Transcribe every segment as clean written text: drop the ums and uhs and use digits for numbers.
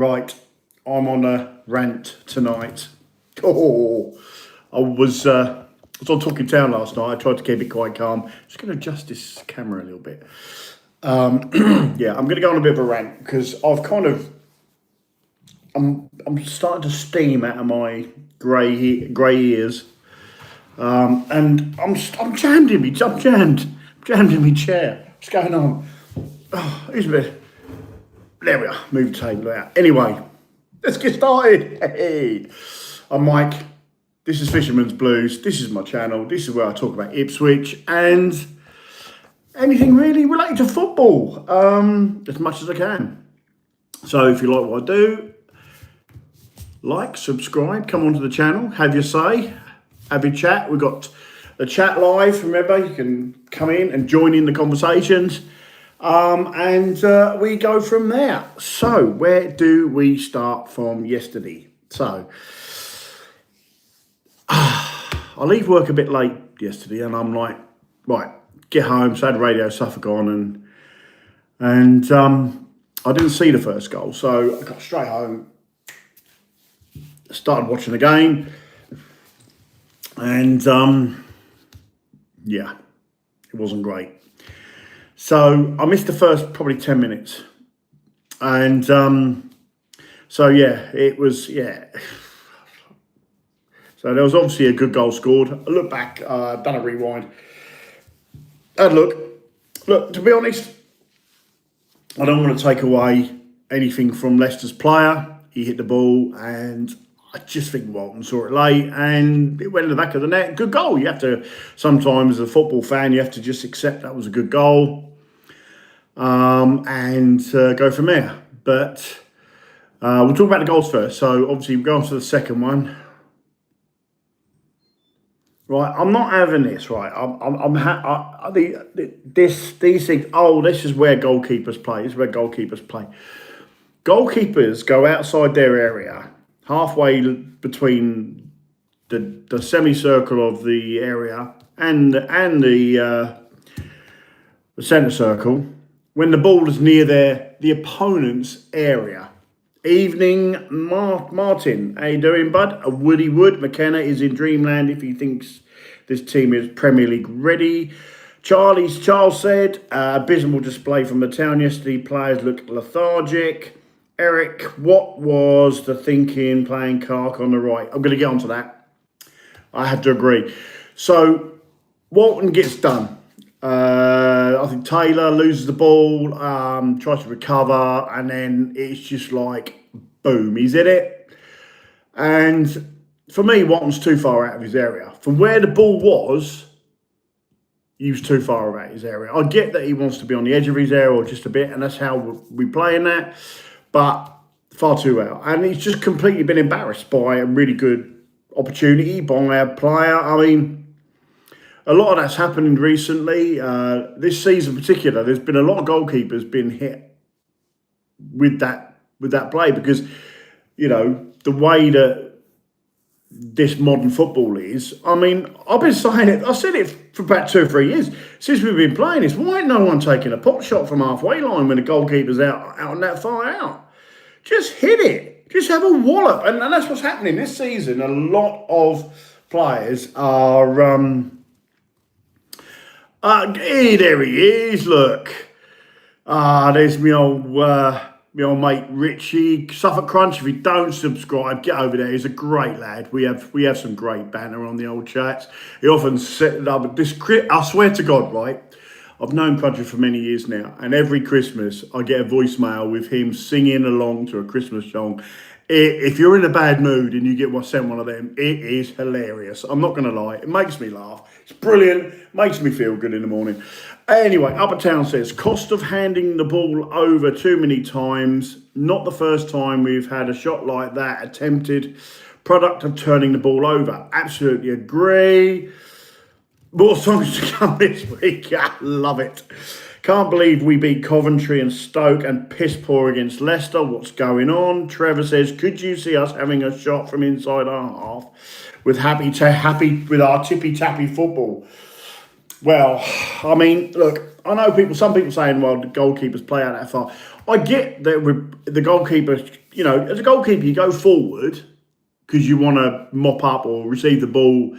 Right, I'm on a rant tonight. Oh, I was on Talking Town last night. I tried to keep it quite calm. Just going to adjust this camera a little bit. Yeah, I'm going to go on a bit of a rant because I'm starting to steam out of my grey ears, and I'm jammed in my chair. What's going on? Oh, who's a bit? There we are. Move the table out. Anyway, let's get started. Hey, I'm Mike. This is Fisherman's Blues. This is my channel. This is where I talk about Ipswich and anything really related to football, as much as I can. So if you like what I do, like, subscribe, come onto the channel, have your say, have your chat. We've got the chat live. Remember, you can come in and join in the conversations. And we go from there. So, where do we start from yesterday? So, I leave work a bit late yesterday, and I'm like, right, get home. So I had Radio Suffolk on, and I didn't see the first goal, so I got straight home, started watching the game, and yeah, it wasn't great. So I missed the first probably 10 minutes. And so, yeah, it was, yeah. So there was obviously a good goal scored. I look back, done a rewind. And look, to be honest, I don't want to take away anything from Leicester's player. He hit the ball, and I just think Walton saw it late, and it went in the back of the net. Good goal. You have to, sometimes as a football fan, you have to just accept that was a good goal. And go from there. But we'll talk about the goals first. So obviously we'll go on to the second one. Right, I'm not having this. Right, these things. Oh, this is where goalkeepers play. This is where goalkeepers play. Goalkeepers go outside their area, halfway between the semicircle of the area and the centre circle, when the ball is near the opponent's area. Evening, Martin. How you doing, bud? A Woody Wood. McKenna is in dreamland if he thinks this team is Premier League ready. Charles said, abysmal display from the town yesterday. Players look lethargic. Eric, what was the thinking playing Clark on the right? I'm going to get onto that. I have to agree. So, Walton gets done. I think Taylor loses the ball, tries to recover, and then it's just like, boom, he's in it. And for me, Walton's too far out of his area. From where the ball was, he was too far out of his area. I get that he wants to be on the edge of his area or just a bit, and that's how we play in that, but far too out. And he's just completely been embarrassed by a really good opportunity by a player. I mean, a lot of that's happening recently. This season in particular, there's been a lot of goalkeepers been hit with that play because, you know, the way that this modern football is. I mean, I've been saying it. I said it for about 2 or 3 years since we've been playing this. Why ain't no one taking a pot shot from halfway line when the goalkeeper's out and that far out? Just hit it. Just have a wallop, and that's what's happening this season. A lot of players are. Hey, there he is, look. There's my old mate Richie. Suffolk Crunch, if you don't subscribe, get over there. He's a great lad. We have some great banter on the old chats. He often set it up. I swear to God, right, I've known Cruncher for many years now, and every Christmas I get a voicemail with him singing along to a Christmas song. If you're in a bad mood and you get sent one of them, it is hilarious. I'm not going to lie. It makes me laugh. It's brilliant. Makes me feel good in the morning. Anyway, Upper Town says, cost of handing the ball over too many times. Not the first time we've had a shot like that attempted. Product of turning the ball over. Absolutely agree. More songs to come this week. I love it. Can't believe we beat Coventry and Stoke and piss poor against Leicester. What's going on? Trevor says, could you see us having a shot from inside our half with with our tippy tappy football? Well, I mean, look, I know some people saying, well, the goalkeepers play out that far. I get that with the goalkeeper, as a goalkeeper, you go forward because you want to mop up or receive the ball,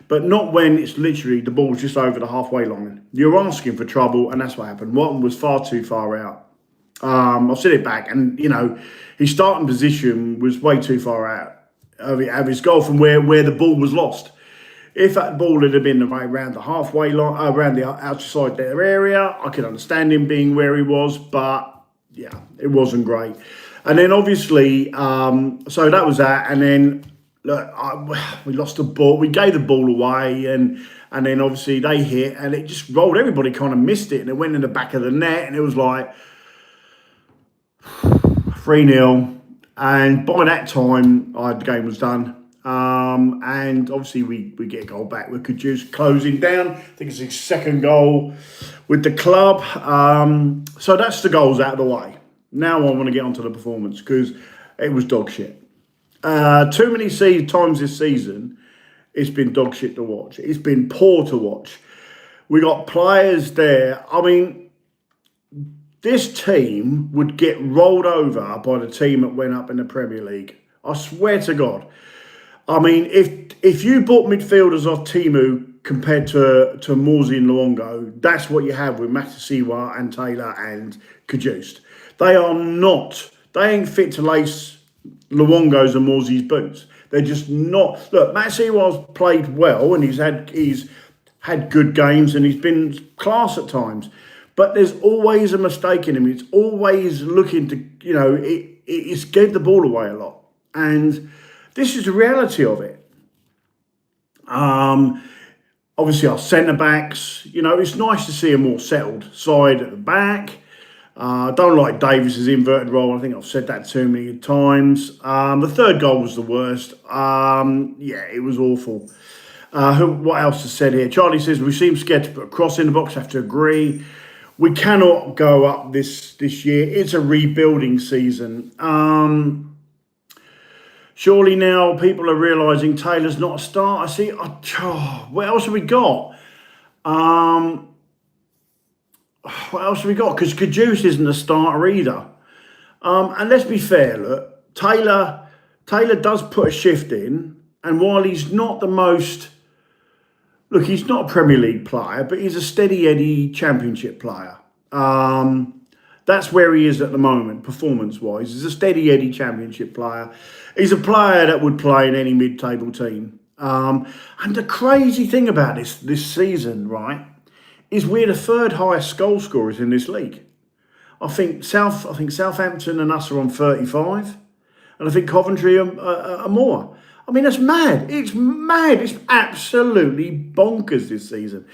but not when it's literally the ball's just over the halfway line. You're asking for trouble, and that's what happened. Watton was far too far out. I've said it back, and his starting position was way too far out of his goal from where the ball was lost. If that ball had been around the halfway line, around the outside their area, I could understand him being where he was, but yeah, it wasn't great. And then obviously, so that was that. And then look, we lost the ball. We gave the ball away, and then obviously they hit, and it just rolled. Everybody kind of missed it, and it went in the back of the net, and it was like 3-0. And by that time, the game was done. And obviously we get a goal back with Kudus closing down. I think it's his second goal with the club. So that's the goals out of the way. Now I want to get onto the performance because it was dog shit. Too many times this season, it's been dog shit to watch. It's been poor to watch. We got players there. I mean, this team would get rolled over by the team that went up in the Premier League. I swear to God. I mean, if you bought midfielders off Timu compared to Morsey and Luongo, that's what you have with Matasiwa and Taylor and Kudus. They ain't fit to lace Luongo's and Morsey's boots. They're just not. Look, Matasiwa's played well and he's had good games and he's been class at times. But there's always a mistake in him. It's always looking to, it's gave the ball away a lot. And this is the reality of it. Obviously, our centre-backs, it's nice to see a more settled side at the back. I don't like Davis's inverted role. I think I've said that too many times. The third goal was the worst. It was awful. What else is said here? Charlie says, we seem scared to put a cross in the box. I have to agree. We cannot go up this year. It's a rebuilding season. Surely now people are realising Taylor's not a starter. See, what else have we got? What else have we got? Because Kudus isn't a starter either. And let's be fair, look, Taylor does put a shift in. And while he's not the most... Look, he's not a Premier League player, but he's a steady Eddie Championship player. That's where he is at the moment, performance-wise. He's a steady Eddie Championship player. He's a player that would play in any mid-table team. And the crazy thing about this season, right, is we're the third highest goal scorers in this league. I think Southampton and us are on 35, and I think Coventry are more. I mean, that's mad. It's mad. It's absolutely bonkers this season.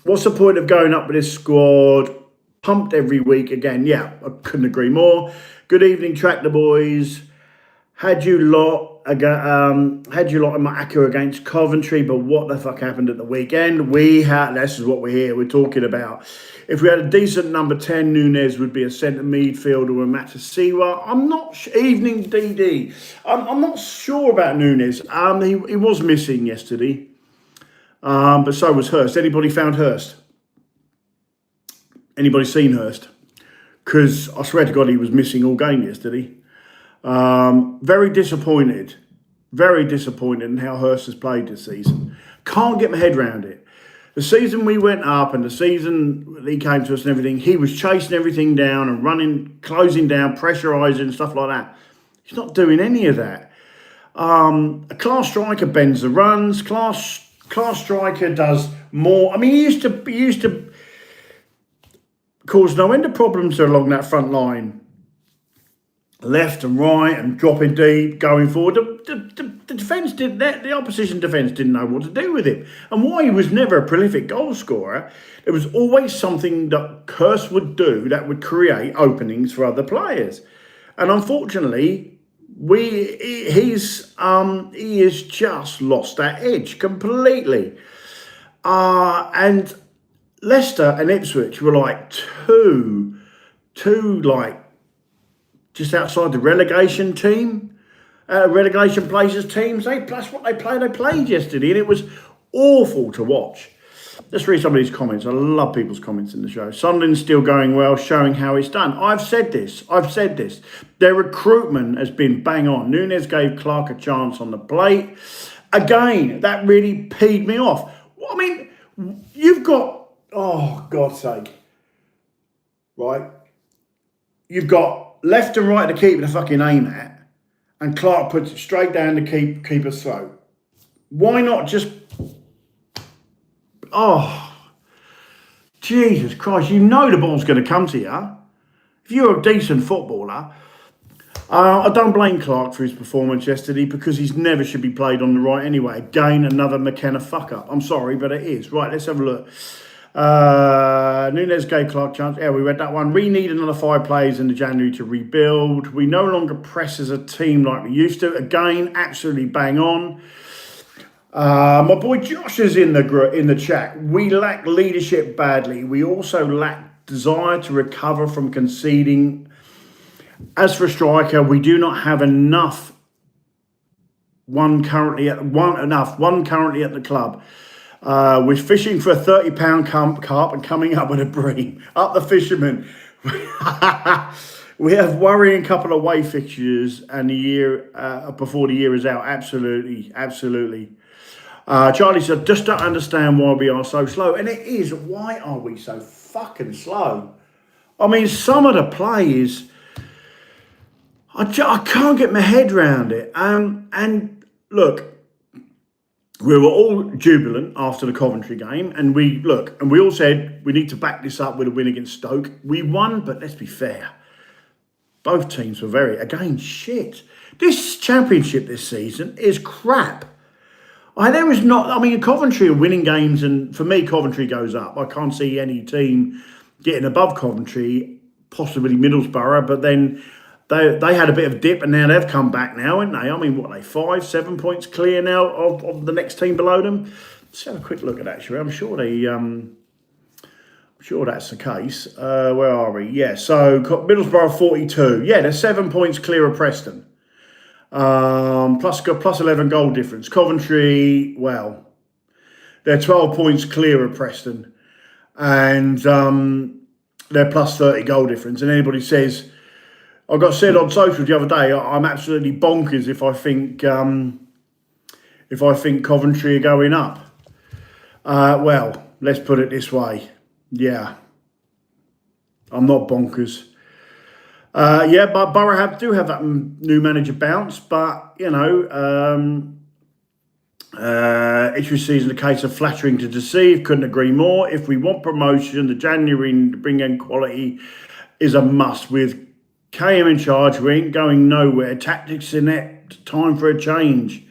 What's the point of going up with this squad? Pumped every week again. Yeah, I couldn't agree more. Good evening, Tractor Boys. Had you lot in my Acca against Coventry, but what the fuck happened at the weekend? This is what we're here. We're talking about. If we had a decent number 10, Nunez would be a centre midfielder with Matasiwa. I'm not evening DD. I'm not sure about Nunez. He was missing yesterday, but so was Hurst. Anybody found Hurst? Anybody seen Hurst? Because I swear to God, he was missing all game yesterday. Very disappointed in how Hurst has played this season. Can't get my head around it. The season we went up and the season he came to us and everything, he was chasing everything down and running, closing down, pressurising, stuff like that. He's not doing any of that. A class striker bends the runs. Class striker does more. I mean, he used to cause no end of problems along that front line. Left and right and dropping deep, going forward. The defence did that. The opposition defence didn't know what to do with him. And while he was never a prolific goal scorer, there was always something that Hurst would do that would create openings for other players. And unfortunately, he has just lost that edge completely. And Leicester and Ipswich were like two just outside the relegation places teams. That's what they played. They played yesterday, and it was awful to watch. Let's read some of these comments. I love people's comments in the show. Sunderland's still going well, showing how it's done. I've said this. Their recruitment has been bang on. Nunes gave Clark a chance on the plate. Again, that really peed me off. I mean, you've got, oh, God's sake, right? You've got left and right to keep the fucking aim at, and Clark puts it straight down the keeper's throat. Why not just... Oh, Jesus Christ, you know the ball's going to come to you. If you're a decent footballer, I don't blame Clark for his performance yesterday because he's never should be played on the right anyway. Again, another McKenna fuck-up. I'm sorry, but it is. Right, let's have a look. Nunes gave Clark a chance. Yeah, we read that one. We need another 5 players in the January to rebuild. We no longer press as a team like we used to. Again, absolutely bang on. My boy Josh is in the chat. We lack leadership badly. We also lack desire to recover from conceding. As for a striker, we do not have enough. One currently at the club. We're fishing for a £30 carp and coming up with a bream. Up the fisherman. We have worrying couple of away fixtures and the year before the year is out. Absolutely. Charlie said, just don't understand why we are so slow. And it is, why are we so fucking slow? I mean, some of the play is, I can't get my head around it. And look, we were all jubilant after the Coventry game. And we all said we need to back this up with a win against Stoke. We won, but let's be fair. Both teams were shit. This championship this season is crap. Coventry are winning games, and for me, Coventry goes up. I can't see any team getting above Coventry, possibly Middlesbrough, but then they had a bit of a dip, and now they've come back now, haven't they? I mean, what are they, 5-7 points clear now of the next team below them? Let's have a quick look at that, actually. I'm sure that's the case. Where are we? Yeah, so Middlesbrough 42. Yeah, they're 7 points clear of Preston. Plus 11 goal difference. Coventry, well, they're 12 points clear of Preston, and they're plus 30 goal difference. And anybody says, I got said on social the other day, I'm absolutely bonkers if I think Coventry are going up. Well, let's put it this way. Yeah, I'm not bonkers. But Borough do have that new manager bounce, but, each season a case of flattering to deceive. Couldn't agree more. If we want promotion, the January to bring in quality is a must. With KM in charge, we ain't going nowhere. Tactics inept, time for a change.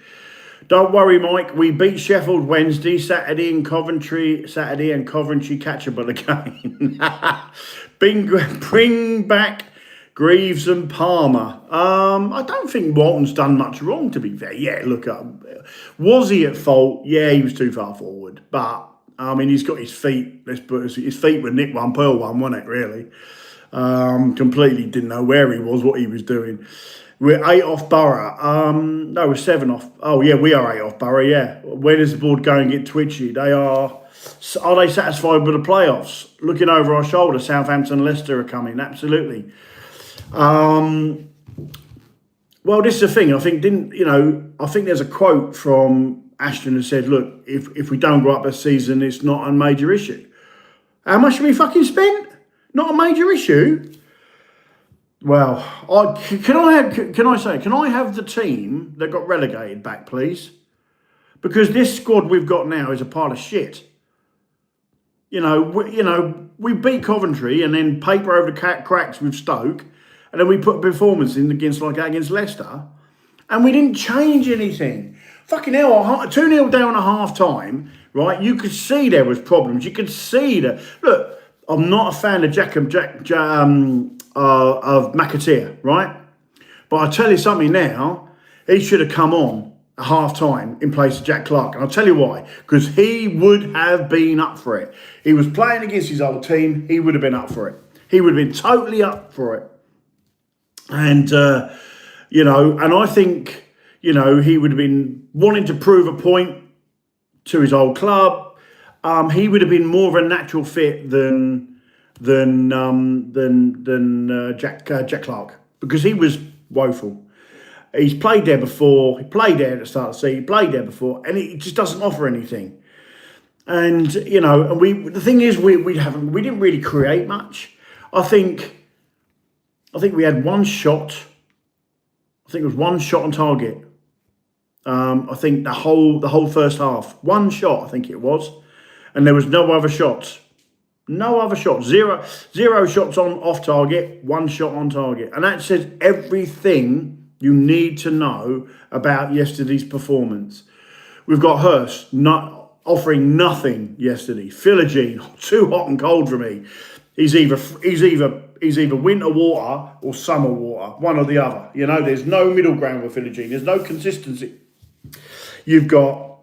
Don't worry, Mike. We beat Sheffield Wednesday, Saturday and Coventry catchable again. Bring back Greaves and Palmer. I don't think Walton's done much wrong, to be fair. Yeah, look, was he at fault? Yeah, he was too far forward. But, he's got his feet. His feet were Nick one, Pearl one, wasn't it, really? Completely didn't know where he was, what he was doing. We're 8 off Borough. No, we're 7 off. Oh, yeah, we are 8 off Borough, yeah. Where does the board go and get twitchy? Are they satisfied with the playoffs? Looking over our shoulder, Southampton and Leicester are coming, absolutely. Well, this is the thing. I think there's a quote from Ashton that said, look, if we don't go up this season, it's not a major issue. How much have we fucking spent? Not a major issue? Well, can I have the team that got relegated back, please? Because this squad we've got now is a pile of shit. We beat Coventry and then paper over the cracks with Stoke. And then we put a performance in against Leicester, and we didn't change anything. Fucking hell, 2-0 down at half time, right? You could see there was problems. You could see that. Look, I'm not a fan of of McAteer, right? But I tell you something now, he should have come on at half time in place of Jack Clark. And I'll tell you why. Because he would have been up for it. He was playing against his old team. He would have been up for it. He would have been totally up for it. And, and I think, he would have been wanting to prove a point to his old club. he would have been more of a natural fit than Jack Clark, because he was woeful. He's played there before. He played there at the start of the season. He played there before, and it just doesn't offer anything. And and the thing is, we didn't really create much. I think we had one shot. I think it was one shot on target. I think the whole first half, one shot. I think it was, and there was no other shots. No other shots. Zero shots off target. One shot on target, and that says everything you need to know about yesterday's performance. We've got Hurst not offering nothing yesterday. Philogene, too hot and cold for me. He's either winter water or summer water, one or the other. There's no middle ground with Philogene. There's no consistency. You've got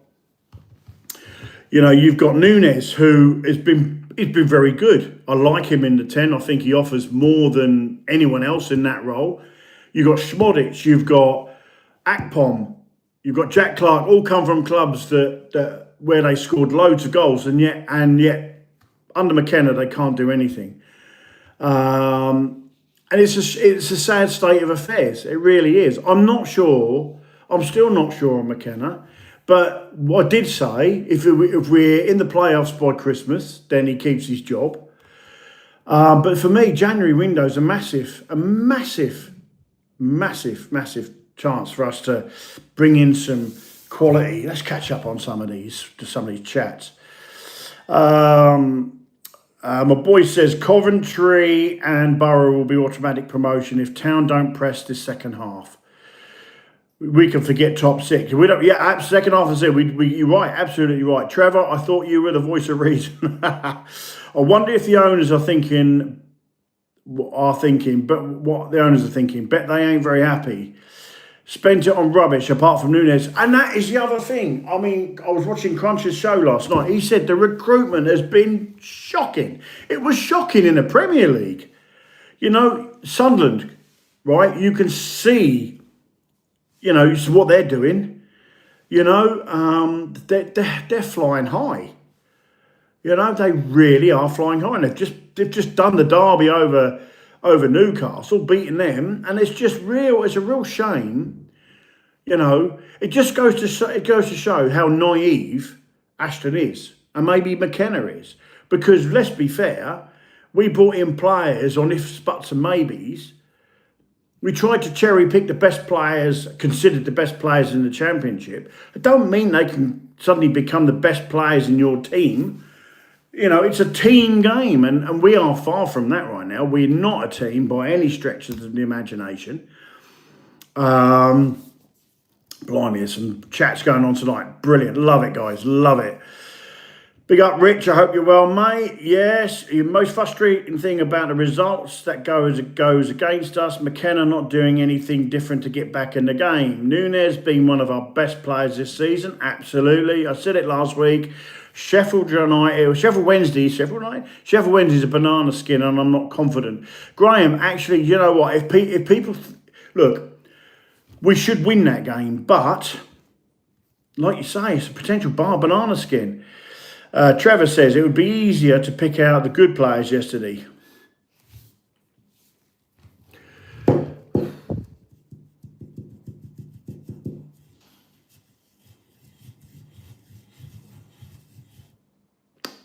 Nunes, who he's been very good. I like him in the 10. I think he offers more than anyone else in that role. You've got Schmodic, you've got Akpom, you've got Jack Clark, all come from clubs that where they scored loads of goals, and yet under McKenna they can't do anything. And it's a sad state of affairs. It really is. I'm still not sure on McKenna. But what I did say, if we're in the playoffs by Christmas, then he keeps his job. But for me, January window is a massive chance for us to bring in some quality. Let's catch up on some of these chats. My boy says Coventry and Borough will be automatic promotion if Town don't press this second half. We can forget top six. We don't. Yeah, second half. I said you're right. Absolutely right, Trevor. I thought you were the voice of reason. I wonder if the owners are thinking. But what the owners are thinking. Bet they ain't very happy. Spent it on rubbish apart from Nunes, and that is the other thing. I mean, I was watching Crunch's show last night. He said the recruitment has been shocking. It was shocking in the Premier League. Sunderland, right? You can see. What they're doing. They're flying high. They really are flying high. And they've just done the derby over Newcastle, beating them, and it's a real shame. It just goes to show how naive Ashton is, and maybe McKenna is, because let's be fair, we brought in players on ifs, buts, and maybes. We tried to cherry pick the best players, considered the best players in the Championship. It don't mean they can suddenly become the best players in your team. It's a team game, and we are far from that right now. We're not a team by any stretch of the imagination. Blimey, there's some chats going on tonight. Brilliant. Love it, guys. Love it. Big up, Rich. I hope you're well, mate. Yes, the most frustrating thing about the results that goes against us, McKenna not doing anything different to get back in the game. Nunes being one of our best players this season. Absolutely. I said it last week. Sheffield Wednesday's a banana skin, and I'm not confident. Graham, actually, you know what? If people look, we should win that game, but like you say, it's a potential banana skin. Trevor says it would be easier to pick out the good players yesterday.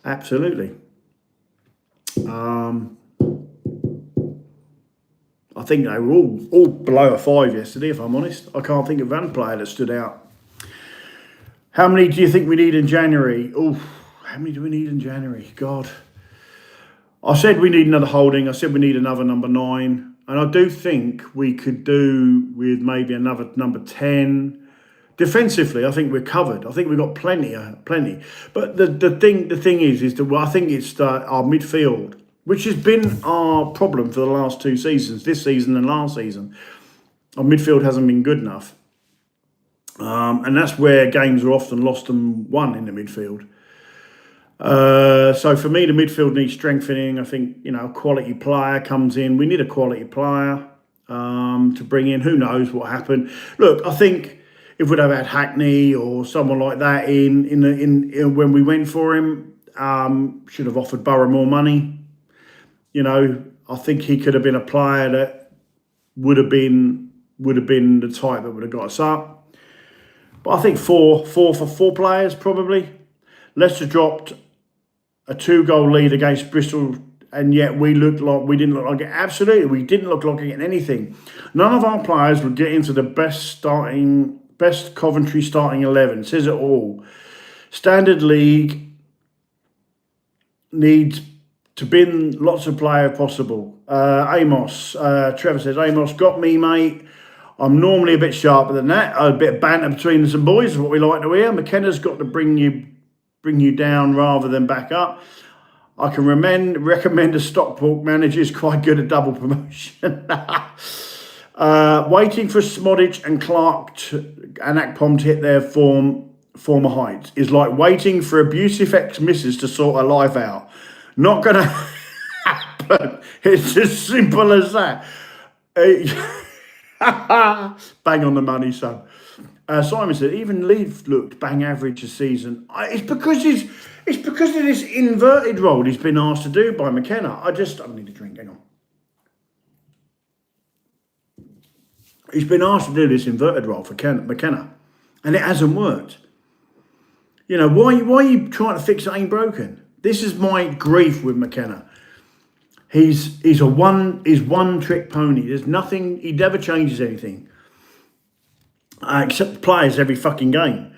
Absolutely. I think they were all below a 5 yesterday, if I'm honest. I can't think of one player that stood out. How many do you think we need in January? How many do we need in January? God. I said we need another holding. I said we need another number 9. And I do think we could do with maybe another number 10. Defensively, I think we're covered. I think we've got plenty. But the thing is that I think it's our midfield, which has been our problem for the last 2 seasons, this season and last season. Our midfield hasn't been good enough. And that's where games are often lost and won in the midfield. So for me, the midfield needs strengthening. I think, a quality player comes in. We need a quality player to bring in. Who knows what happened? Look, I think if we'd have had Hackney or someone like that in when we went for him, Should have offered Borough more money. You know, I think he could have been a player that would have been the type that would have got us up. But I think four for 4 players probably. Leicester dropped a 2-goal lead against Bristol, and yet we didn't look like it. Absolutely, we didn't look like getting anything. None of our players would get into the best Coventry starting 11. Says it all. Standard League needs to bin lots of players if possible. Amos, Trevor says, Amos, got me, mate. I'm normally a bit sharper than that. A bit of banter between some boys is what we like to hear. McKenna's got to bring you down rather than back up. I can recommend a Stockport manager is quite good at double promotion. Waiting for Smodic and Clark and Akpom to hit their former heights is like waiting for abusive ex-missus to sort her life out. Not going to happen. It's as simple as that. Bang on the money, son. Simon said, even Leaf looked bang average this season. It's because of this inverted role he's been asked to do by McKenna. I need a drink, hang on. He's been asked to do this inverted role for McKenna, and it hasn't worked. You know, why are you trying to fix it ain't broken? This is my grief with McKenna. He's one trick pony. There's nothing, he never changes anything. Except the players every fucking game.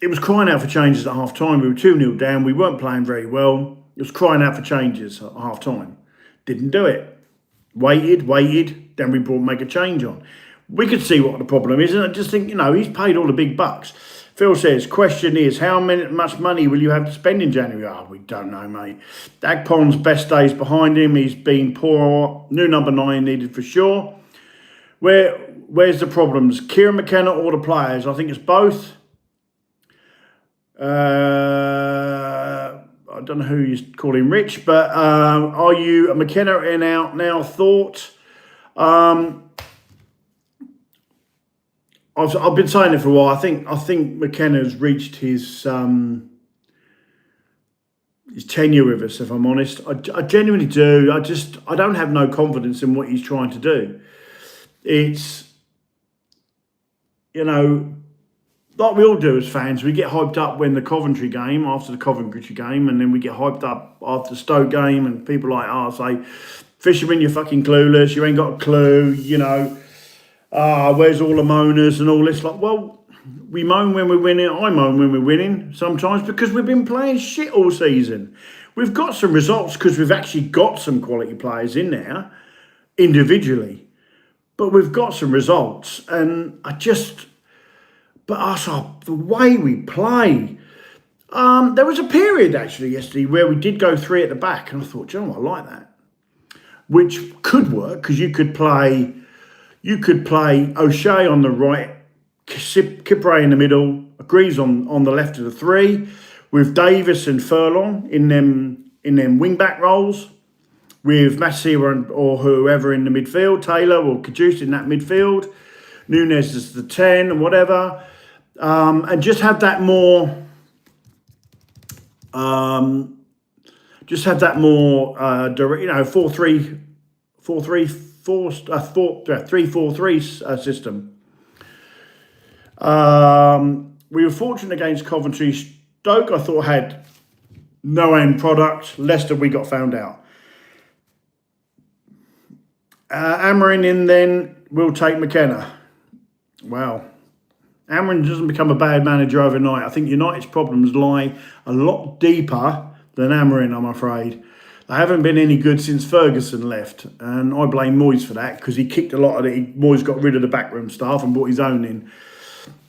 It was crying out for changes at half time. We were 2-0 down. We weren't playing very well. It was crying out for changes at half time. Didn't do it. Waited. Then we make a change on. We could see what the problem is, and I just think, you know, he's paid all the big bucks. Phil says, question is, how much money will you have to spend in January? Oh, we don't know, mate. Agpon's best days behind him. He's been poor. New number 9 needed for sure. Where's the problems? Kieran McKenna or the players? I think it's both. I don't know who you call him Rich, but are you a McKenna in out now thought? I've been saying it for a while. I think McKenna's reached his tenure with us, if I'm honest. I genuinely do. I don't have no confidence in what he's trying to do. It's, you know, like we all do as fans, we get hyped up when the Coventry game, after the Coventry game, and then we get hyped up after the Stoke game, and people like, say, Fisherman, you're fucking clueless, you ain't got a clue, you know, where's all the moaners and all this? Like, well, we moan when we're winning, I moan when we're winning sometimes because we've been playing shit all season. We've got some results because we've actually got some quality players in there individually. But we've got some results, and the way we play. There was a period actually yesterday where we did go 3 at the back, and I thought, you know what, I like that, which could work because you could play O'Shea on the right, Kipre in the middle, Greaves on the left of the 3, with Davis and Furlong in them wing back roles, with Massey or whoever in the midfield, Taylor or Cajuste in that midfield, Nunes as the 10 and whatever, and just have that more, 3-4-3 system. We were fortunate against Coventry. Stoke, I thought, had no end product. Leicester, we got found out. Amarin in then will take McKenna. Wow. Amarin doesn't become a bad manager overnight. I think United's problems lie a lot deeper than Amarin, I'm afraid. They haven't been any good since Ferguson left, and I blame Moyes for that because he kicked a lot of it. Moyes got rid of the backroom staff and brought his own in.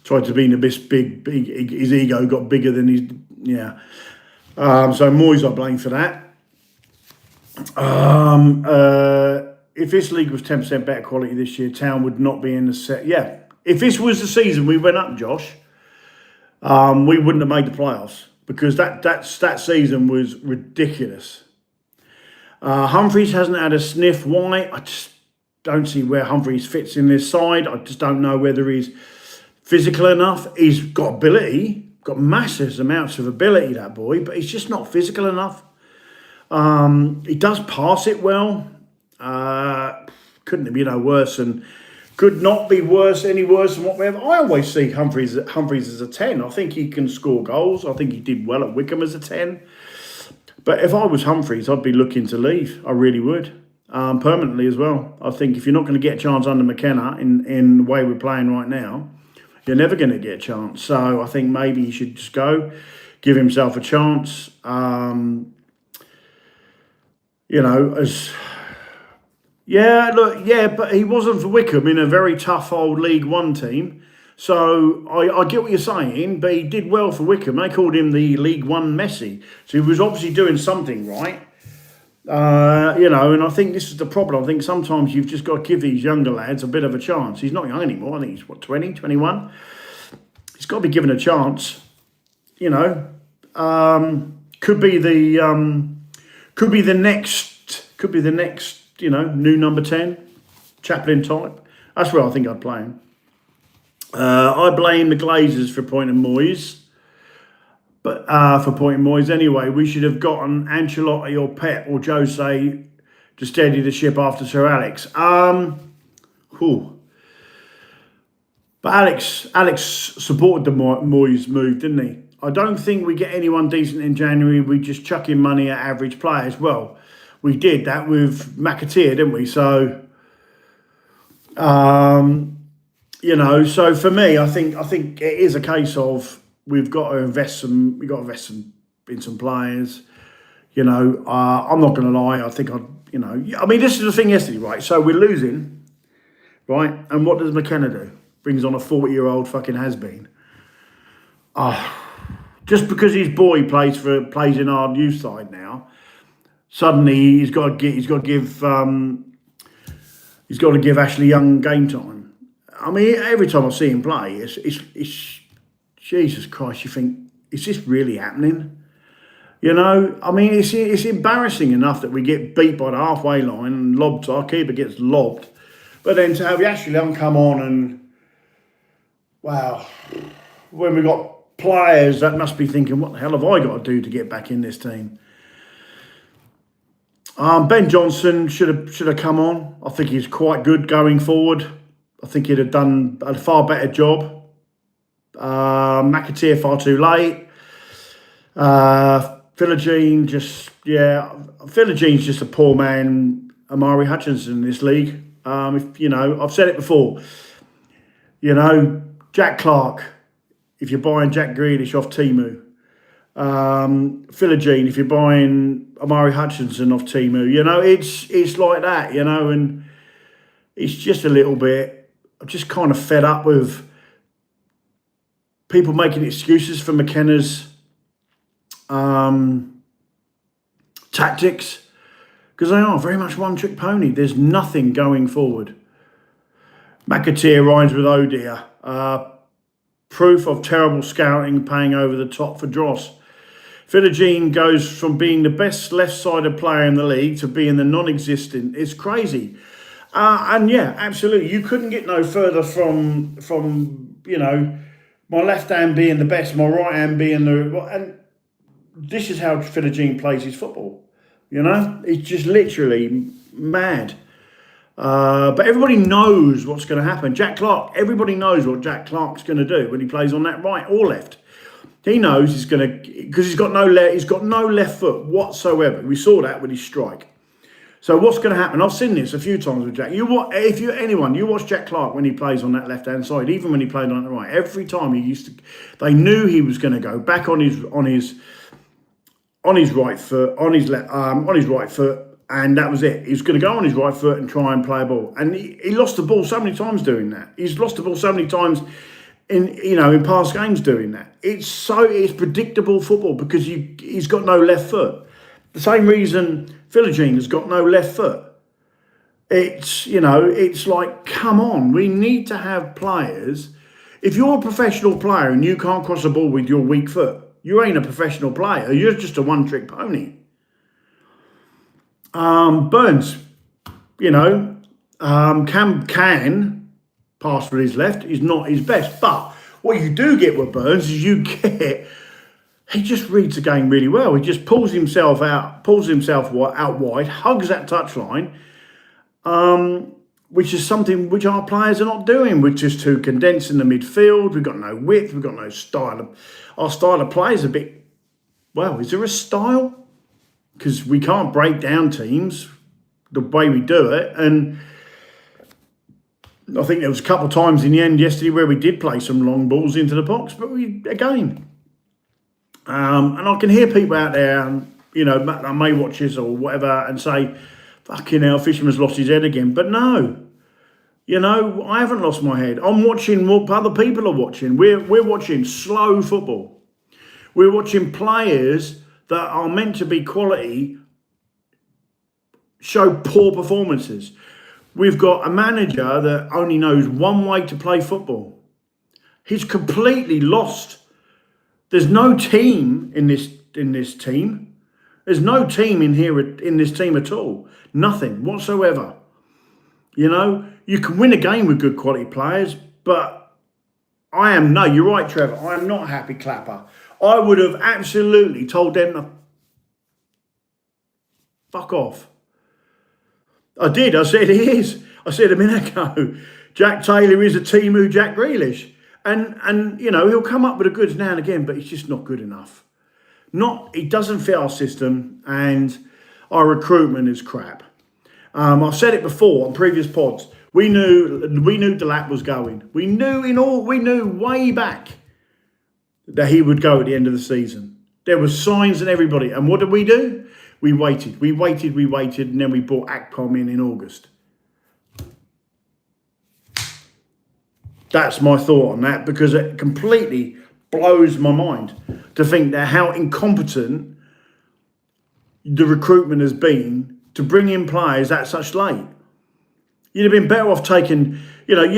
Tried to be a bit big. His ego got bigger than his, yeah. So Moyes I blame for that. If this league was 10% better quality this year, Town would not be in the set. Yeah. If this was the season we went up, Josh, we wouldn't have made the playoffs because that season was ridiculous. Humphreys hasn't had a sniff. Why? I just don't see where Humphreys fits in this side. I just don't know whether he's physical enough. He's got ability. got massive amounts of ability, that boy, but he's just not physical enough. He does pass it well. Couldn't be no worse, and could not be worse, any worse than what we have. I always see Humphreys as a 10. I think he can score goals. I think he did well at Wickham as a 10. But if I was Humphreys, I'd be looking to leave. I really would. Permanently as well. I think if you're not going to get a chance under McKenna in the way we're playing right now, you're never going to get a chance. So I think maybe he should just go, give himself a chance. But he wasn't for Wickham in a very tough old League One team. So I get what you're saying, but he did well for Wickham. They called him the League One Messi. So he was obviously doing something right. And I think this is the problem. I think sometimes you've just got to give these younger lads a bit of a chance. He's not young anymore. I think he's, 20, 21? He's got to be given a chance. Could be the next, new number 10, Chaplin type. That's where I think I'd play him. I blame the Glazers for appointing Moyes. But for appointing Moyes anyway, we should have gotten Ancelotti or Pep or Jose to steady the ship after Sir Alex. But Alex supported the Moyes move, didn't he? I don't think we get anyone decent in January. We just chuck in money at average players. Well, we did that with McAteer, didn't we? So, so for me, I think it is a case of we've got to invest in some players. I'm not going to lie. I think this is the thing yesterday, right? So we're losing, right? And what does McKenna do? Brings on a 40-year-old fucking has-been. Just because his boy plays in our youth side now, suddenly he's got to give Ashley Young game time. I mean, every time I see him play, it's Jesus Christ. You think, is this really happening? I mean, it's embarrassing enough that we get beat by the halfway line and our keeper gets lobbed, but then to have Ashley Young come on and wow, when we got players that must be thinking, what the hell have I got to do to get back in this team? Ben Johnson should have come on. I think he's quite good going forward. I think he'd have done a far better job. McAteer far too late. Philigene's just a poor man. Amari Hutchinson in this league. I've said it before. Jack Clark. If you're buying Jack Grealish off Temu, Philogene, if you're buying Amari Hutchinson off Temu, it's like that, and it's just a little bit. I'm just kind of fed up with people making excuses for McKenna's tactics, because they are very much one-trick pony. There's nothing going forward. McAteer rhymes with oh dear. Proof of terrible scouting, paying over the top for Dross. Philogene goes from being the best left-sided player in the league to being the non-existent. It's crazy. And yeah, absolutely. You couldn't get no further from my left hand being the best, my right hand being and this is how Philogene plays his football. It's just literally mad. But everybody knows what's going to happen. Everybody knows what Jack Clark's going to do when he plays on that right or left. He knows he's going to, because he's got no left foot whatsoever. We saw that with his strike. So what's going to happen? I've seen this a few times with Jack. You watch Jack Clark when he plays on that left-hand side, even when he played on the right. Every time they knew he was going to go back on his right foot, on his right foot, and that was it. He was going to go on his right foot and try and play a ball. And he lost the ball so many times doing that. He's lost the ball so many times in past games doing that. It's predictable football because he's got no left foot. The same reason Philogene has got no left foot. It's like, come on, we need to have players. If you're a professional player and you can't cross a ball with your weak foot, you ain't a professional player. You're just a one-trick pony. Burns, can pass with his left. He's not his best, but What you do get with Burns is he just reads the game really well. He just pulls himself out wide, hugs that touchline, which is something which our players are not doing. We're just too condensed in the midfield. We've got no width. We've got no style. Our style of play is a bit, well, is there a style? Because we can't break down teams the way we do it. And I think there was a couple of times in the end yesterday where we did play some long balls into the box, but and I can hear people out there, May watches or whatever, and say, fucking hell, Fisherman's lost his head again. But no, I haven't lost my head. I'm watching what other people are watching. We're watching slow football. We're watching players that are meant to be quality show poor performances. We've got a manager that only knows one way to play football. He's completely lost. There's no team in this team. There's no team in this team at all. Nothing whatsoever. You can win a game with good quality players, but you're right, Trevor. I am not happy Clapper. I would have absolutely told them to fuck off. I did. I said he is. I said a minute ago, Jack Taylor is a Timu Jack Grealish. And he'll come up with the goods now and again, but he's just not good enough. He doesn't fit our system, and our recruitment is crap. I've said it before on previous pods. We knew Delap was going. We knew way back that he would go at the end of the season. There were signs and everybody. And what did we do? We waited, and then we brought Akpom in August. That's my thought on that, because it completely blows my mind to think that how incompetent the recruitment has been to bring in players at such late. You'd have been better off you'd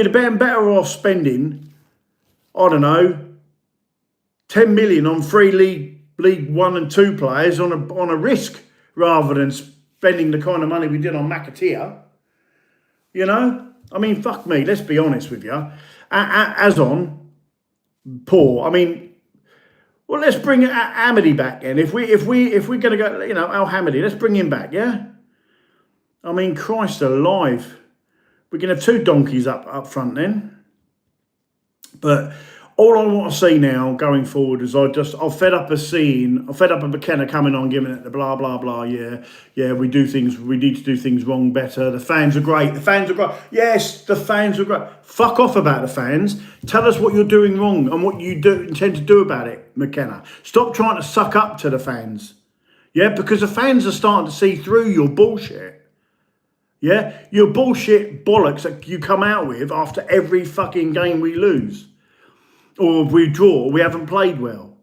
have been better off spending, I don't know, 10 million on three League 1 and 2 players on a risk, rather than spending the kind of money we did on McAteer. I mean, fuck me, let's be honest with you. As on poor. I mean, well, let's bring Hamady back then. If we're going to go, Al Hamady, let's bring him back, yeah? I mean, Christ alive. We can have 2 donkeys up front then. But all I want to see now going forward is I'm fed up of McKenna coming on, giving it the blah, blah, blah. Yeah, we need to do things wrong better. The fans are great. Yes, the fans are great. Fuck off about the fans. Tell us what you're doing wrong and what you intend to do about it, McKenna. Stop trying to suck up to the fans. Yeah, because the fans are starting to see through your bullshit. Yeah, your bullshit bollocks that you come out with after every fucking game we lose. Or if we draw, we haven't played well.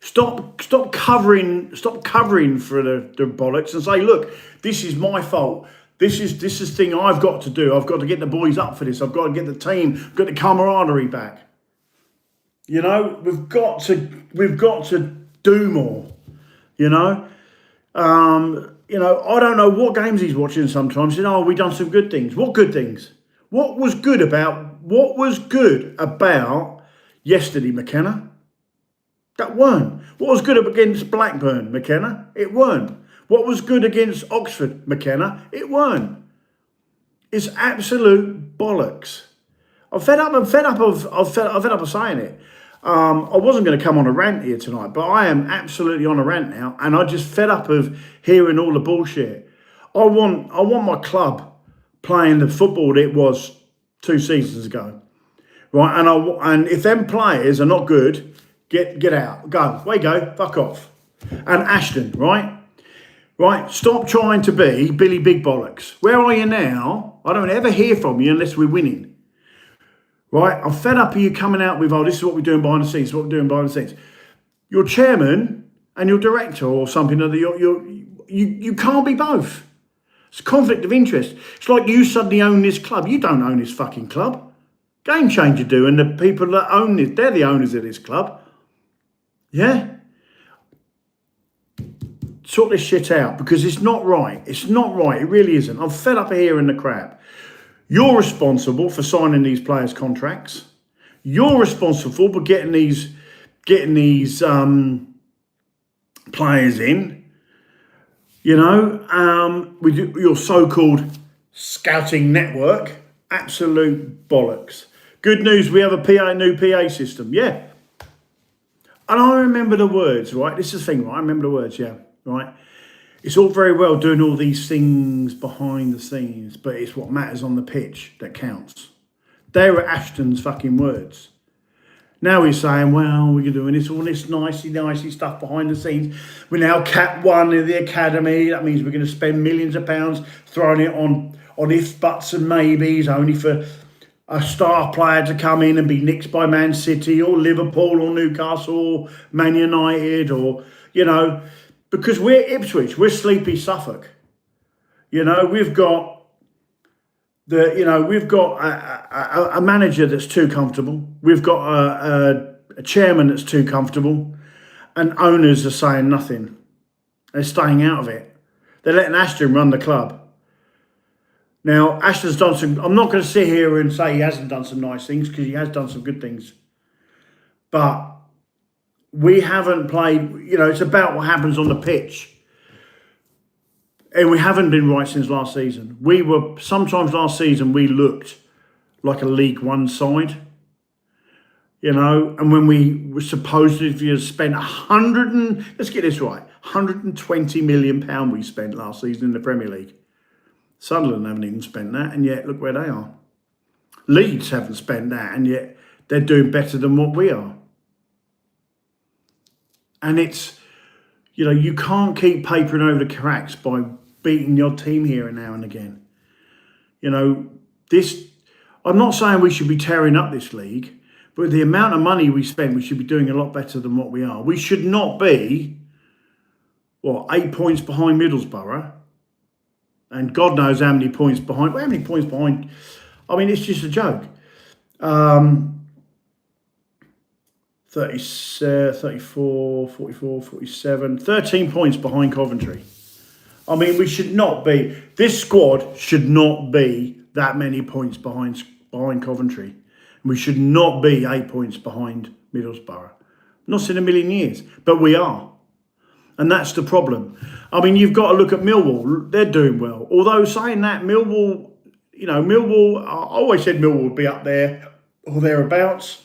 Stop covering for the bollocks and say, look, this is my fault. This is the thing I've got to do. I've got to get the boys up for this. I've got to get the team, got the camaraderie back. We've got to do more. I don't know what games he's watching sometimes. We've done some good things. What good things? What was good about yesterday, McKenna? That weren't. What was good against Blackburn, McKenna? It weren't. What was good against Oxford, McKenna? It weren't. It's absolute bollocks. I'm fed up of saying it. I wasn't going to come on a rant here tonight, but I am absolutely on a rant now, and I just fed up of hearing all the bullshit. I want my club playing the football that it was 2 seasons ago. Right, and if them players are not good, get out, go, away go, fuck off. And Ashton, right, stop trying to be Billy Big Bollocks. Where are you now? I don't ever hear from you unless we're winning. Right, I'm fed up of you coming out with, this is what we're doing behind the scenes, You're chairman and you're director or something. You can't be both. It's a conflict of interest. It's like you suddenly own this club. You don't own this fucking club. Game Changer do, and the people that own it, they're the owners of this club. Yeah? Sort this shit out, because it's not right. It's not right. It really isn't. I'm fed up of hearing the crap. You're responsible for signing these players' contracts. You're responsible for getting these players in, with your so-called scouting network. Absolute bollocks. Good news, we have a new PA system. Yeah. And I remember the words, right? This is the thing, right? I remember the words, yeah, right? It's all very well doing all these things behind the scenes, but it's what matters on the pitch that counts. They were Ashton's fucking words. Now he's saying, well, we're doing all this nicey stuff behind the scenes. We're now Cat 1 in the academy. That means we're going to spend millions of pounds throwing it on if, buts and maybes, only for a star player to come in and be nicked by Man City or Liverpool or Newcastle or Man United or, because we're Ipswich, we're sleepy Suffolk. We've got a manager that's too comfortable. We've got a chairman that's too comfortable, and owners are saying nothing. They're staying out of it. They're letting Ashton run the club. Now, Ashton's done some, I'm not going to sit here and say he hasn't done some nice things, because he has done some good things. But we haven't played, it's about what happens on the pitch. And we haven't been right since last season. Sometimes last season, we looked like a League One side. And when we were supposedly spent let's get this right, £120 million we spent last season in the Premier League. Sunderland haven't even spent that, and yet look where they are. Leeds haven't spent that, and yet they're doing better than what we are. And it's, you can't keep papering over the cracks by beating your team here and now and again. I'm not saying we should be tearing up this league, but with the amount of money we spend, we should be doing a lot better than what we are. We should not be, 8 points behind Middlesbrough. And God knows how many points behind. Well, how many points behind? I mean, it's just a joke. 34, 44, 47, 13 points behind Coventry. I mean, we should not be, this squad should not be that many points behind Coventry. We should not be 8 points behind Middlesbrough. Not in a million years, but we are. And that's the problem. I mean, you've got to look at Millwall. They're doing well. Although saying that, Millwall, I always said Millwall would be up there or thereabouts.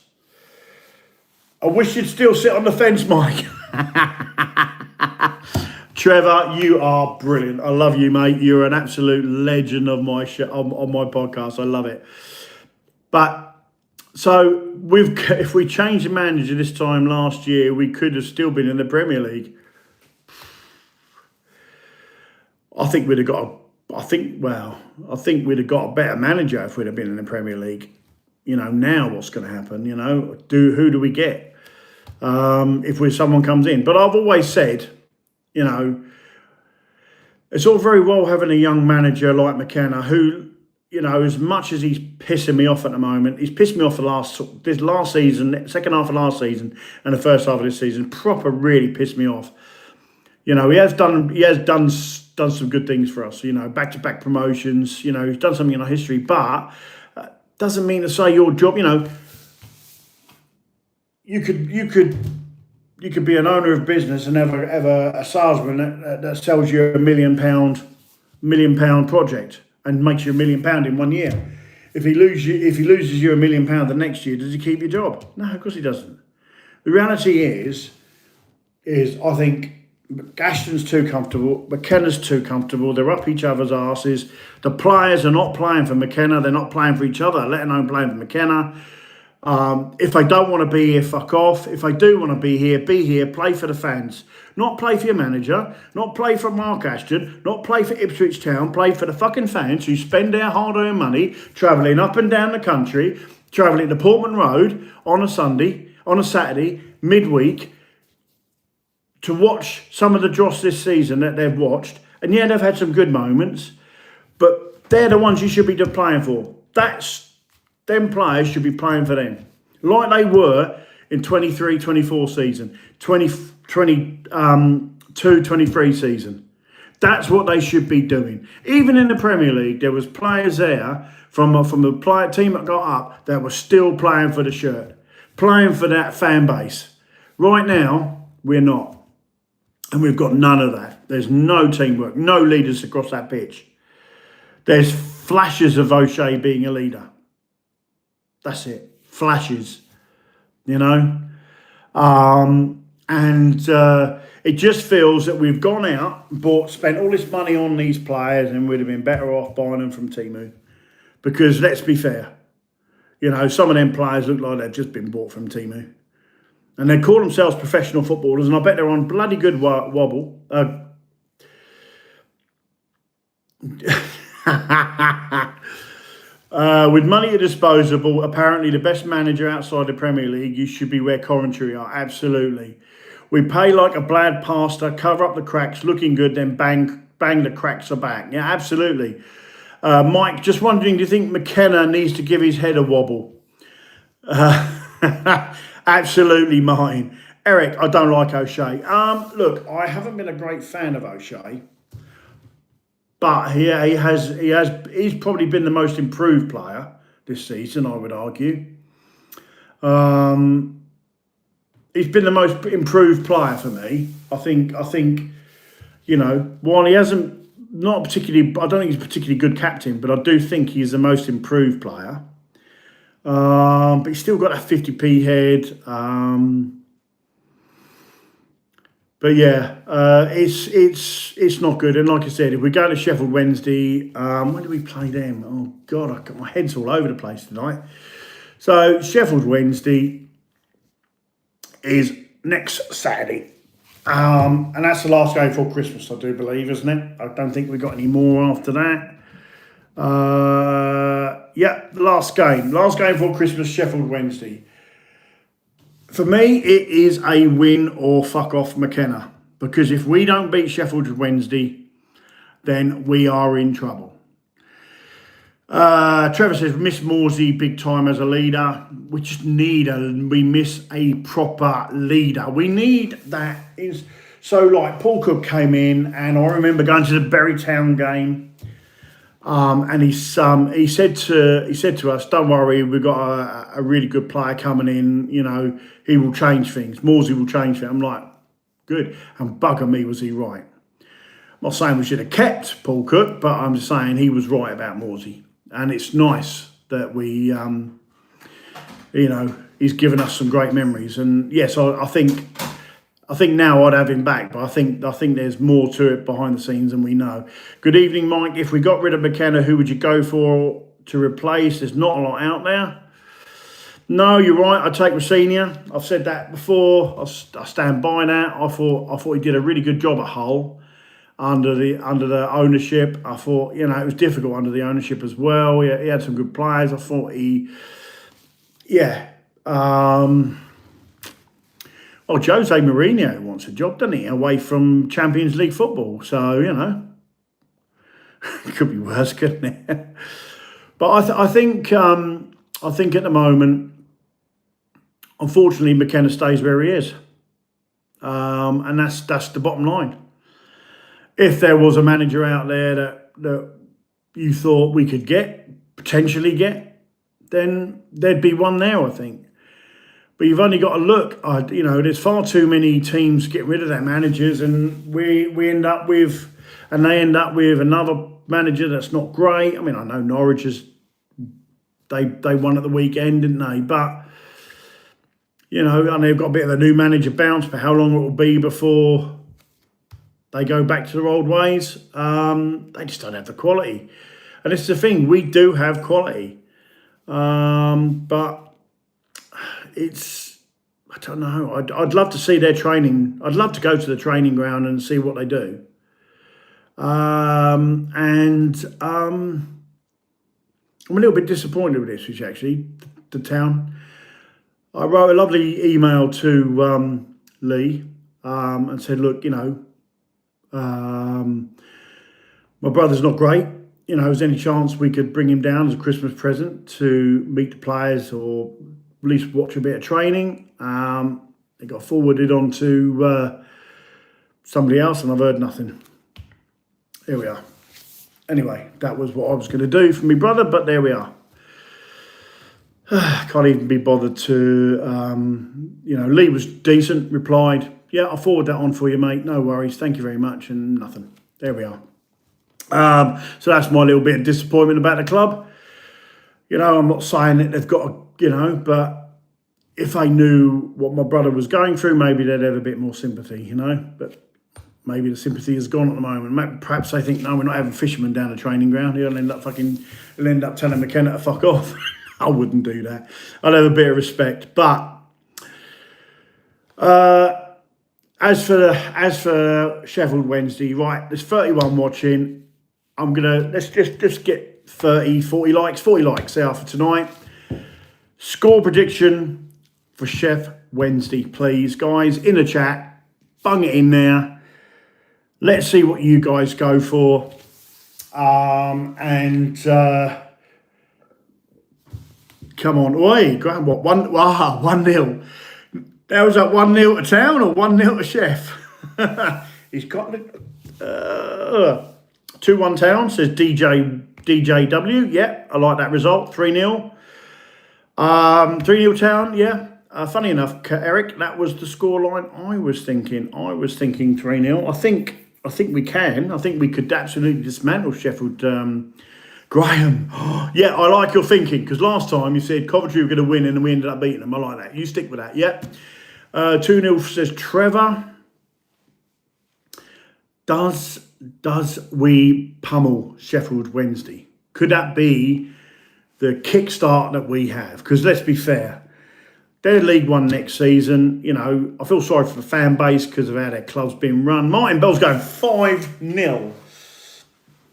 I wish you'd still sit on the fence, Mike. Trevor, you are brilliant. I love you, mate. You're an absolute legend of my on my podcast. I love it. But so if we changed the manager this time last year, we could have still been in the Premier League. I think we'd have got we'd have got a better manager if we'd have been in the Premier League. Now what's going to happen? Who do we get if someone comes in? But I've always said, it's all very well having a young manager like McKenna who, as much as he's pissing me off at the moment, he's pissed me off this last season, second half of last season, and the first half of this season. Really pissed me off. He has done some good things for us. Back-to-back promotions. He's done something in our history, but doesn't mean to say your job. You could be an owner of business and have a salesman that sells you a £1 million project and makes you £1 million in 1 year. If he loses you £1 million the next year, does he keep your job? No, of course he doesn't. The reality is I think Ashton's too comfortable, McKenna's too comfortable, they're up each other's arses. The players are not playing for McKenna, they're not playing for each other, let alone playing for McKenna. If I don't want to be here, fuck off. If I do want to be here, play for the fans. Not play for your manager, not play for Mark Ashton, not play for Ipswich Town, play for the fucking fans who spend their hard-earned money travelling up and down the country, travelling to Portman Road on a Saturday, midweek, to watch some of the dross this season that they've watched. And yeah, they've had some good moments, but they're the ones you should be playing for. Them players should be playing for them. Like they were in 23-24 season, 22-23 season. That's what they should be doing. Even in the Premier League, there was players there from a player team that got up that was still playing for the shirt, playing for that fan base. Right now, we're not. And we've got none of that. There's no teamwork, no leaders across that pitch. There's flashes of O'Shea being a leader. That's it. Flashes, you know. It just feels that we've gone out, spent all this money on these players, and we'd have been better off buying them from Temu. Because let's be fair, you know, some of them players look like they've just been bought from Temu. And they call themselves professional footballers, and I bet they're on bloody good wobble. With money at disposal, apparently the best manager outside the Premier League, you should be where Coventry are. Absolutely. We pay like a bad pastor, cover up the cracks, looking good, then bang the cracks are back. Yeah, absolutely. Mike, just wondering, do you think McKenna needs to give his head a wobble? Absolutely mine. Eric, I don't like O'Shea. Look, I haven't been a great fan of O'Shea. But he's probably been the most improved player this season, I would argue. He's been the most improved player for me. I think, you know, while he hasn't, not particularly, I don't think he's a particularly good captain, but I do think he's the most improved player. But he's still got a 50p head. But yeah, it's not good. And like I said, if we go to Sheffield Wednesday, when do we play them? Oh God, my head's all over the place tonight. So Sheffield Wednesday is next Saturday. And that's the last game before Christmas, I do believe, isn't it? I don't think we've got any more after that. Yeah, the last game before Christmas, Sheffield Wednesday. For me, it is a win or fuck off McKenna. Because if we don't beat Sheffield Wednesday, then we are in trouble. Trevor says, miss Morsey big time as a leader. We just we miss a proper leader. We need that. So like Paul Cook came in, and I remember going to the Berrytown game. And he said to us, don't worry, we've got a really good player coming in, you know, he will change things. Morsey will change things. I'm like, good. And bugger me, was he right. I'm not saying we should have kept Paul Cook, but I'm just saying he was right about Morsey. And it's nice that we, you know, he's given us some great memories. And yes, I think now I'd have him back, but I think there's more to it behind the scenes than we know. Good evening, Mike. If we got rid of McKenna, who would you go for to replace? There's not a lot out there. No, you're right. I'd take Rossini. I've said that before. I stand by that. I thought he did a really good job at Hull under the ownership. I thought, you know, it was difficult under the ownership as well. He had some good players. I thought Oh, Jose Mourinho wants a job, doesn't he? Away from Champions League football. So, you know, it could be worse, couldn't it? But I think at the moment, unfortunately, McKenna stays where he is. And that's the bottom line. If there was a manager out there that you thought we could potentially get, then there'd be one there, I think. But you've only got to look. You know, there's far too many teams get rid of their managers, and they end up with another manager that's not great. I mean, I know Norwich they won at the weekend, didn't they? But you know, and they've got a bit of a new manager bounce. But how long it will be before they go back to their old ways? They just don't have the quality, and it's the thing. We do have quality, but I don't know. I'd love to see their training. I'd love to go to the training ground and see what they do. I'm a little bit disappointed with this, which actually, the town. I wrote a lovely email to Lee and said, look, you know, my brother's not great. You know, is there any chance we could bring him down as a Christmas present to meet the players or at least watch a bit of training? It got forwarded on to somebody else, and I've heard nothing. Here we are. Anyway, that was what I was going to do for my brother, but there we are. Can't even be bothered to, Lee was decent, replied, yeah, I'll forward that on for you, mate. No worries. Thank you very much. And nothing. There we are. So that's my little bit of disappointment about the club. I'm not saying that they've got but if they knew what my brother was going through, maybe they'd have a bit more sympathy, but maybe the sympathy is gone at the moment. Perhaps they think, no, we're not having fishermen down the training ground. He'll end up telling McKenna to fuck off. I wouldn't do that. I'd have a bit of respect. But as for Sheffield Wednesday, right, there's 31 watching. Let's just get 30, 40 likes. 40 likes there for tonight. Score prediction for Chef Wednesday, please. Guys, in the chat, bung it in there. Let's see what you guys go for. Come on. Oi, Graham, what? 1-0. That was at 1-0 to Town or 1-0 to Chef? He's got 2-1 Town, says DJW. Yeah, I like that result. 3-0. 3-0 Town, yeah. Funny enough, Eric, that was the scoreline I was thinking. 3-0. I think we can. I think we could absolutely dismantle Sheffield. Graham, yeah, I like your thinking, because last time you said Coventry were going to win and we ended up beating them. I like that. You stick with that, yeah. 2-0 says Trevor. Does we pummel Sheffield Wednesday? Could that be the kickstart that we have? Because let's be fair, they're League One next season. I feel sorry for the fan base because of how their club's been run. Martin Bell's going 5-0.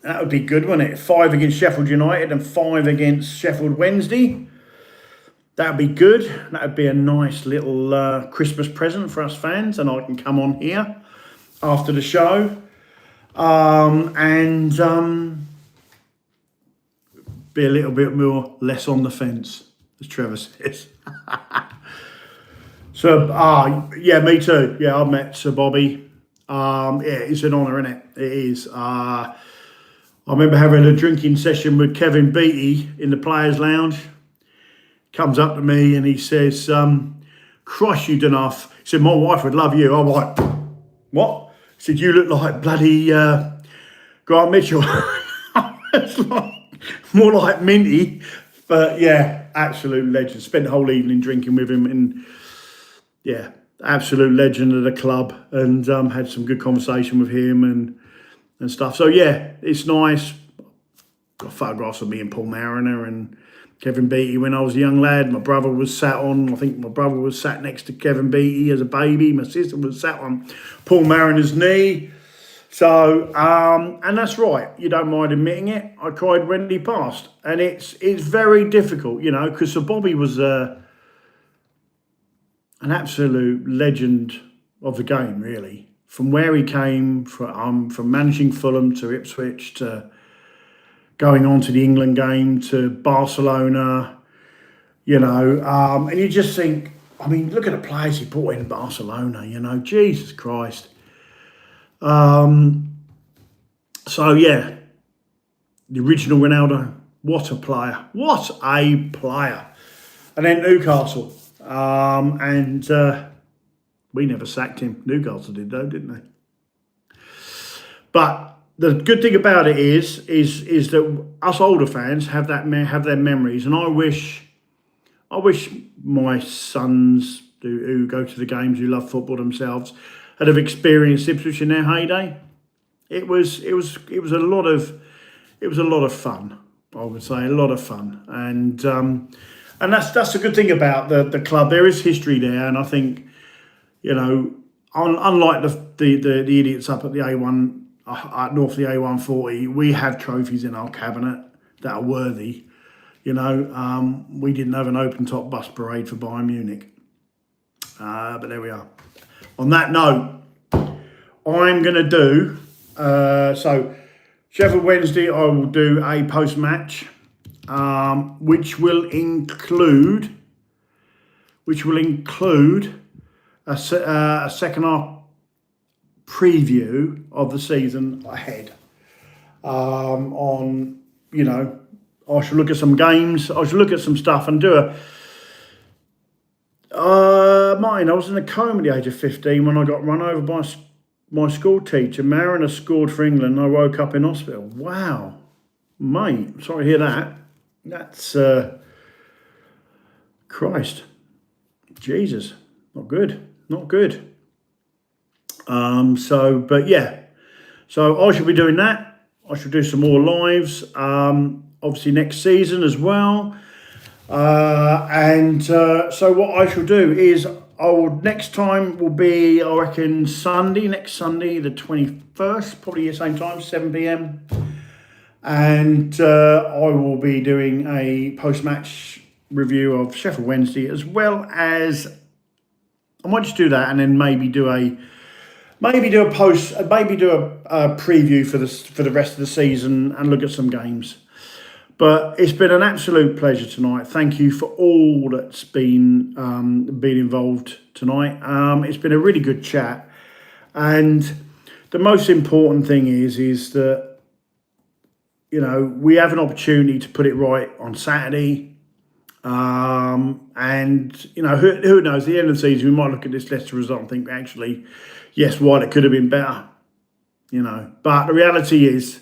That would be good, wouldn't it? 5 against Sheffield United and 5 against Sheffield Wednesday. That would be good. That would be a nice little Christmas present for us fans, and I can come on here after the show and be a little bit more less on the fence, as Trevor says. So, yeah, me too. Yeah, I met Sir Bobby. Yeah, it's an honour, isn't it? It is. I remember having a drinking session with Kevin Beattie in the Players' Lounge. Comes up to me and he says, Christ, you done off. He said, my wife would love you. I'm like, what? He said, you look like bloody Grant Mitchell. It's like, more like Minty. But yeah, absolute legend. Spent the whole evening drinking with him, and yeah, absolute legend of the club, and had some good conversation with him and stuff. So yeah, it's nice. Got photographs of me and Paul Mariner and Kevin Beattie when I was a young lad. My brother was sat next to Kevin Beattie as a baby. My sister was sat on Paul Mariner's knee. So, and that's right. You don't mind admitting it. I cried when he passed, and it's very difficult, because Sir Bobby was an absolute legend of the game, really. From where he came from managing Fulham to Ipswich to going on to the England game to Barcelona, and you just think, look at the players he brought in Barcelona, Jesus Christ. So yeah, the original Ronaldo, what a player. And then Newcastle, and we never sacked him. Newcastle did though, didn't they? But the good thing about it is that us older fans have their memories, and I wish my sons who go to the games, who love football themselves, had have experienced Ipswich in their heyday. It was a lot of fun. I would say a lot of fun, and that's the good thing about the club. There is history there, and I think unlike the idiots up at the A1. North of the A140, we have trophies in our cabinet that are worthy. We didn't have an open-top bus parade for Bayern Munich. But there we are. On that note, I'm going to do... so, Sheffield Wednesday, I will do a post-match, which will include a second half preview of the season ahead. on, you know, I should look at some games. I should look at some stuff and do a. Martin, I was in a coma at the age of 15 when I got run over by my school teacher. Mariner scored for England. And I woke up in hospital. Wow, mate, sorry to hear that. That's Christ, Jesus, not good, not good. But yeah, so I should be doing that. I should do some more lives. Obviously next season as well. So what I shall do is next time will be, I reckon, next Sunday, the 21st, probably the same time, 7 p.m. And I will be doing a post-match review of Sheffield Wednesday, as well as I might just do that, and then maybe do a preview for the rest of the season and look at some games. But it's been an absolute pleasure tonight. Thank you for all that's been involved tonight. It's been a really good chat, and the most important thing is that, you know, we have an opportunity to put it right on Saturday. And you know, who knows? At the end of the season, we might look at this Leicester result and think, actually, yes, while it could have been better, you know. But the reality is,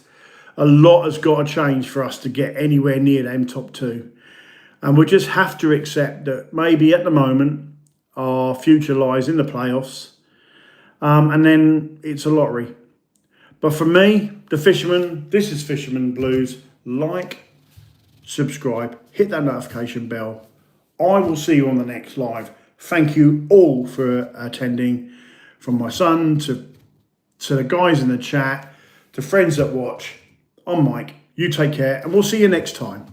a lot has got to change for us to get anywhere near them top two. And we just have to accept that maybe at the moment our future lies in the playoffs. And then it's a lottery. But for me, this is Fisherman Blues. Like, subscribe, hit that notification bell. I will see you on the next live. Thank you all for attending. From my son to the guys in the chat, to friends that watch. I'm Mike. You take care, and we'll see you next time.